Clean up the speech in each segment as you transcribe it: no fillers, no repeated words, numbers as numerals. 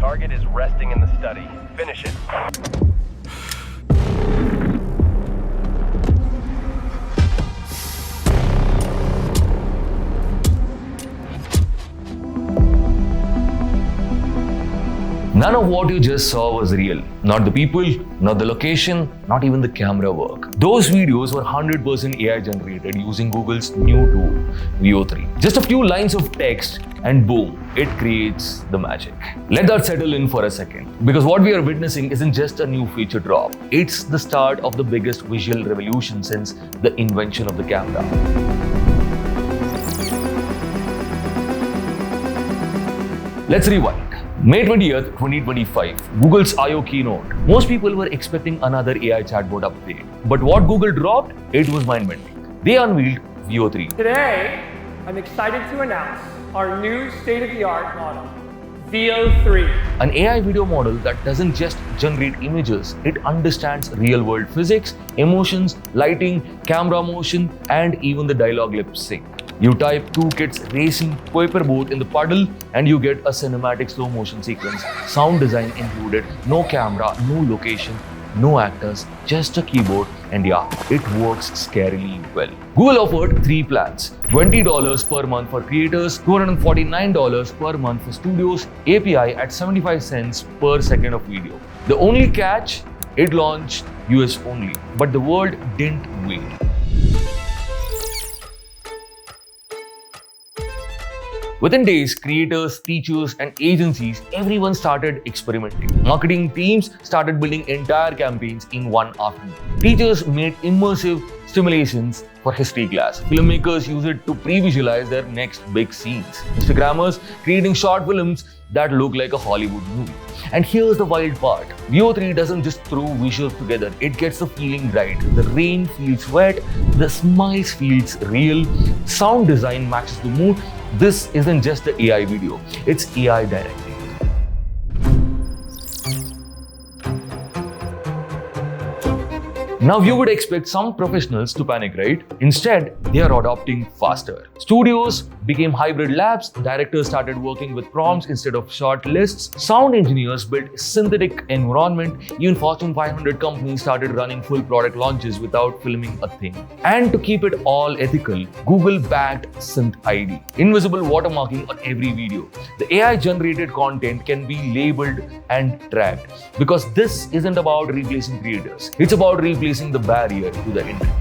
target is resting in the study. Finish it. None of what you just saw was real. Not the people, not the location, not even the camera work. Those videos were 100% AI generated using Google's new tool, Veo 3. Just a few lines of text and boom, it creates the magic. Let that settle in for a second. Because what we are witnessing isn't just a new feature drop. It's the start of the biggest visual revolution since the invention of the camera. Let's rewind. May 20th, 2025, Google's I/O keynote. Most people were expecting another AI chatbot update. But what Google dropped? It was mind-bending. They unveiled Veo 3. Today, I'm excited to announce our new state-of-the-art model, Veo 3. An AI video model that doesn't just generate images, it understands real-world physics, emotions, lighting, camera motion, and even the dialogue lip sync. You type two kids racing paperboat in the puddle and you get a cinematic slow motion sequence. Sound design included, no camera, no location, no actors, just a keyboard, and yeah, it works scarily well. Google offered 3 plans: $20 per month for creators, $249 per month for studios, API at 75 cents per second of video. The only catch, it launched US only, but the world didn't wait. Within days, creators, teachers, and agencies, everyone started experimenting. Marketing teams started building entire campaigns in one afternoon. Teachers made immersive simulations for history class. Filmmakers use it to pre-visualize their next big scenes. Instagrammers creating short films that look like a Hollywood movie. And here's the wild part. Veo 3 doesn't just throw visuals together, it gets the feeling right. The rain feels wet, the smiles feels real, sound design matches the mood. This isn't just the AI video, it's AI directing. Now you would expect some professionals to panic, right? Instead, they are adopting faster. Studios became hybrid labs, directors started working with prompts instead of short lists, sound engineers built synthetic environment, even Fortune 500 companies started running full product launches without filming a thing. And to keep it all ethical, Google backed SynthID, invisible watermarking on every video. The AI generated content can be labeled and tracked because this isn't about replacing creators, it's about replacing the barrier to the internet.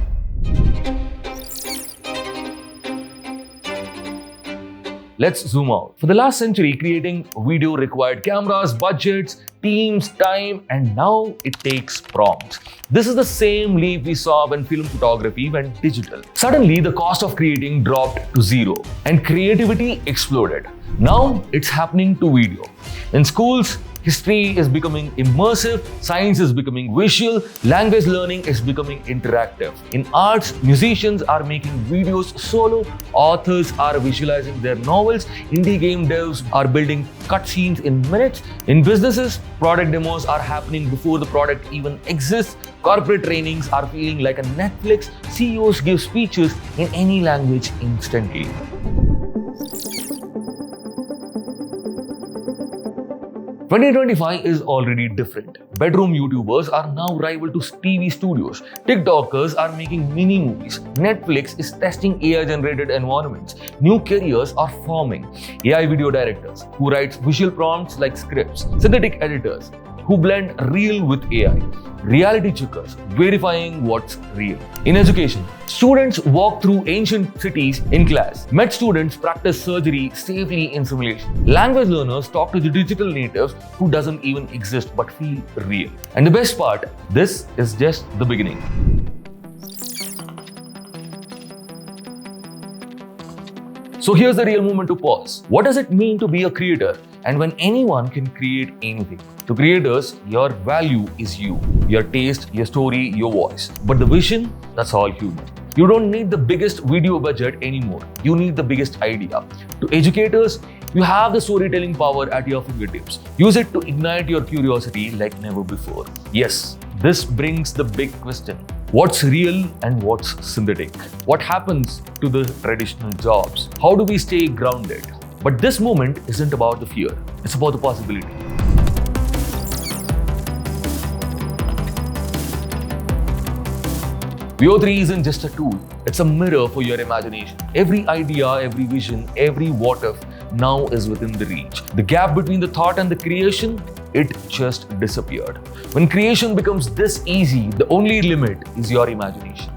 Let's zoom out. For the last century, creating video required cameras, budgets, teams, time, and now it takes prompts. This is the same leap we saw when film photography went digital. Suddenly, the cost of creating dropped to zero and creativity exploded. Now it's happening to video. In schools, history is becoming immersive, science is becoming visual, language learning is becoming interactive. In arts, musicians are making videos solo, authors are visualizing their novels, indie game devs are building cutscenes in minutes. In businesses, product demos are happening before the product even exists. Corporate trainings are feeling like a Netflix. CEOs give speeches in any language instantly. – 2025 is already different. Bedroom YouTubers are now rival to TV studios. TikTokers are making mini movies. Netflix is testing AI-generated environments. New careers are forming. AI video directors who write visual prompts like scripts. Synthetic editors who blend real with AI. Reality checkers verifying what's real. In education, students walk through ancient cities in class. Med students practice surgery safely in simulation. Language learners talk to the digital natives who doesn't even exist but feel real. And the best part, this is just the beginning. So here's the real moment to pause. What does it mean to be a creator? And when anyone can create anything. To creators, your value is you, your taste, your story, your voice. But the vision, that's all human. You don't need the biggest video budget anymore. You need the biggest idea. To educators, you have the storytelling power at your fingertips. Use it to ignite your curiosity like never before. Yes, this brings the big question. What's real and what's synthetic? What happens to the traditional jobs? How do we stay grounded? But this moment isn't about the fear, it's about the possibility. Veo 3 isn't just a tool, it's a mirror for your imagination. Every idea, every vision, every what if now is within the reach. The gap between the thought and the creation, it just disappeared. When creation becomes this easy, the only limit is your imagination.